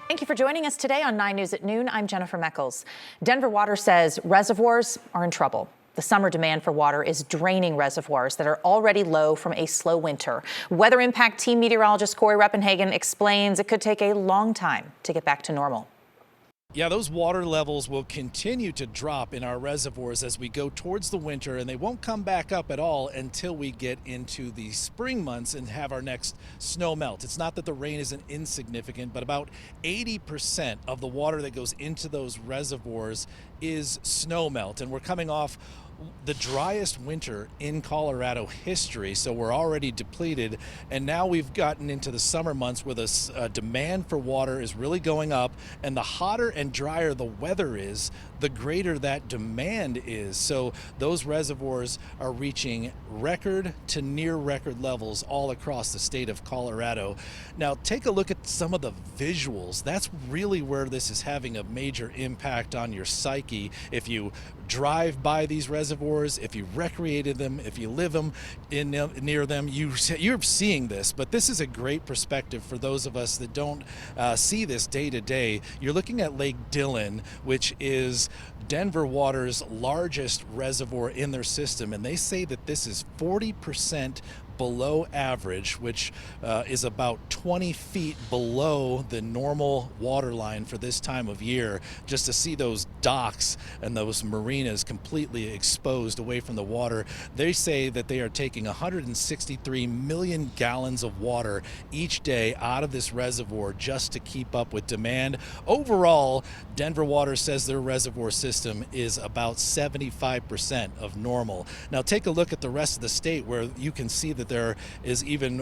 Thank you for joining us today on 9 News at Noon. I'm Jennifer Meckles. Denver Water says reservoirs are in trouble. The summer demand for water is draining reservoirs that are already low from a slow winter. Weather Impact Team meteorologist Corey Reppenhagen explains it could take a long time to get back to normal. Yeah, those water levels will continue to drop in our reservoirs as we go towards the winter, and they won't come back up at all until we get into the spring months and have our next snow melt. It's not that the rain isn't insignificant, but about 80% of the water that goes into those reservoirs is snow melt, and we're coming off the driest winter in Colorado history, so we're already depleted, and now we've gotten into the summer months where the demand for water is really going up, and the hotter and drier the weather is, the greater that demand is. So those reservoirs are reaching record to near record levels all across the state of Colorado. Now take a look at some of the visuals. That's really where this is having a major impact on your psyche. If you drive by these reservoirs, if you recreated them, if you live near them, you're seeing this. But this is a great perspective for those of us that don't see this day to day. You're looking at Lake Dillon, which is Denver Water's largest reservoir in their system, and they say that this is 40% below average, which is about 20 feet below the normal water line for this time of year. Just to see those docks and those marinas completely exposed away from the water, they say that they are taking 163 million gallons of water each day out of this reservoir just to keep up with demand. Overall, Denver Water says their reservoir system is about 75% of normal. Now take a look at the rest of the state, where you can see that there is even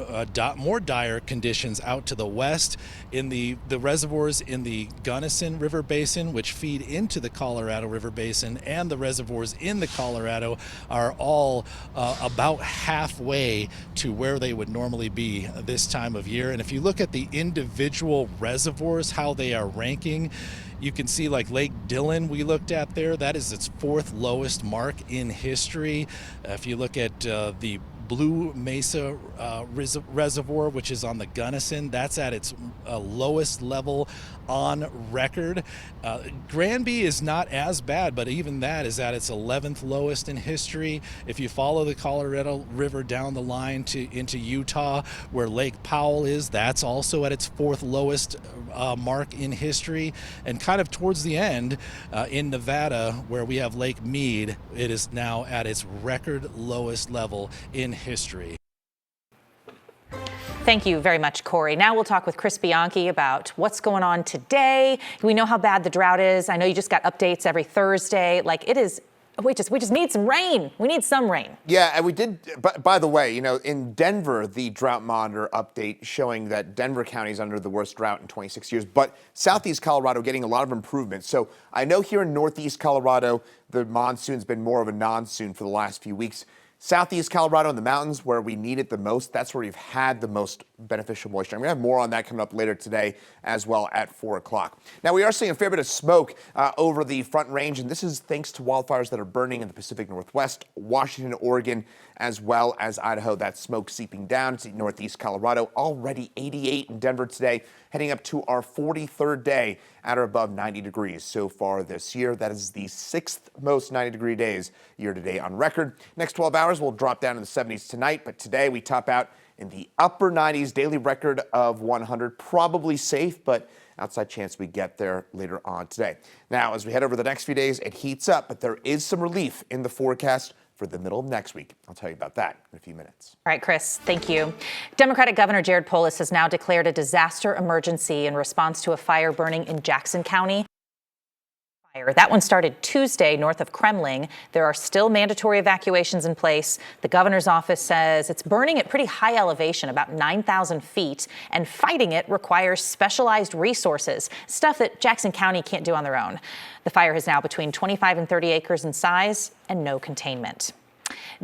more dire conditions out to the west in the reservoirs in the Gunnison River Basin, which feed into the Colorado River Basin, and the reservoirs in the Colorado are all about halfway to where they would normally be this time of year. And if you look at the individual reservoirs, how they are ranking, you can see like Lake Dillon we looked at there, that is its fourth lowest mark in history. If you look at the Blue Mesa Reservoir, which is on the Gunnison, that's at its lowest level on record. Granby is not as bad, but even that is at its 11th lowest in history. If you follow the Colorado River down the line into Utah, where Lake Powell is, that's also at its fourth lowest mark in history. And kind of towards the end, in Nevada, where we have Lake Mead, it is now at its record lowest level in history. Thank you very much, Corey. Now we'll talk with Chris Bianchi about what's going on today. We know how bad the drought is. I know you just got updates every Thursday. Like it is, we just need some rain. We need some rain. Yeah, and we did, by the way, you know, in Denver, the drought monitor update showing that Denver County is under the worst drought in 26 years, but Southeast Colorado getting a lot of improvement. So I know here in Northeast Colorado, the monsoon's been more of a non-soon for the last few weeks. Southeast Colorado in the mountains, where we need it the most, that's where we've had the most beneficial moisture. I'm going to have more on that coming up later today as well at 4 o'clock. Now, we are seeing a fair bit of smoke over the Front Range, and this is thanks to wildfires that are burning in the Pacific Northwest, Washington, Oregon, as well as Idaho. That smoke seeping down to Northeast Colorado. Already 88 in Denver today, heading up to our 43rd day at or above 90 degrees so far this year. That is the 6th most 90-degree days year to date on record. Next 12 hours will drop down in the 70s tonight, but today we top out in the upper 90s, daily record of 100. Probably safe, but outside chance we get there later on today. Now, as we head over the next few days, it heats up, but there is some relief in the forecast for the middle of next week. I'll tell you about that in a few minutes. All right, Chris, thank you. Democratic Governor Jared Polis has now declared a disaster emergency in response to a fire burning in Jackson County. That one started Tuesday north of Kremling. There are still mandatory evacuations in place. The governor's office says it's burning at pretty high elevation, about 9,000 feet, and fighting it requires specialized resources, stuff that Jackson County can't do on their own. The fire is now between 25 and 30 acres in size and no containment.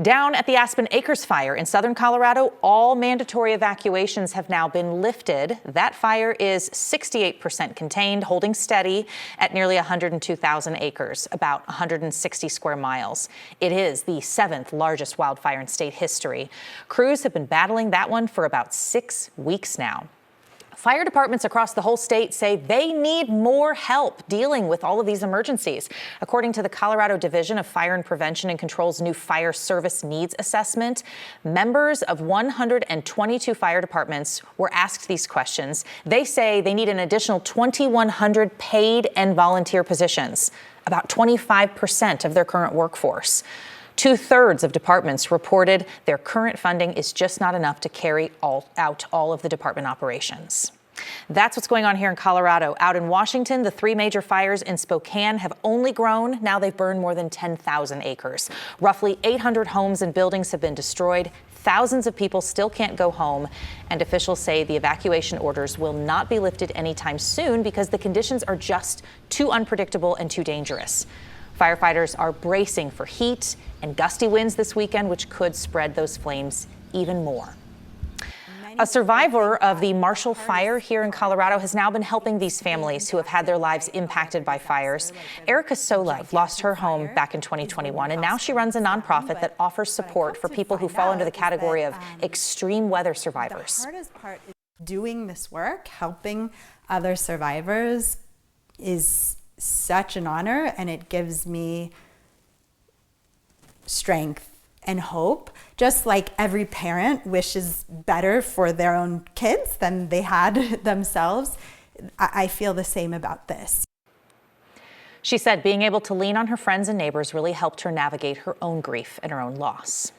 Down at the Aspen Acres fire in southern Colorado, all mandatory evacuations have now been lifted. That fire is 68% contained, holding steady at nearly 102,000 acres, about 160 square miles. It is the 7th largest wildfire in state history. Crews have been battling that one for about 6 weeks now. Fire departments across the whole state say they need more help dealing with all of these emergencies. According to the Colorado Division of Fire and Prevention and Control's new fire service needs assessment, members of 122 fire departments were asked these questions. They say they need an additional 2,100 paid and volunteer positions, about 25% of their current workforce. 2/3 of departments reported their current funding is just not enough to carry out all of the department operations. That's what's going on here in Colorado. Out in Washington, the 3 major fires in Spokane have only grown. Now they've burned more than 10,000 acres. Roughly 800 homes and buildings have been destroyed. Thousands of people still can't go home, and officials say the evacuation orders will not be lifted anytime soon because the conditions are just too unpredictable and too dangerous. Firefighters are bracing for heat and gusty winds this weekend, which could spread those flames even more. A survivor of the Marshall Fire here in Colorado has now been helping these families who have had their lives impacted by fires. Erica Solev lost her home back in 2021, and now she runs a nonprofit that offers support for people who fall under the category of extreme weather survivors. The hardest part is doing this work, helping other survivors, is such an honor, and it gives me strength and hope. Just like every parent wishes better for their own kids than they had themselves, I feel the same about this. She said being able to lean on her friends and neighbors really helped her navigate her own grief and her own loss.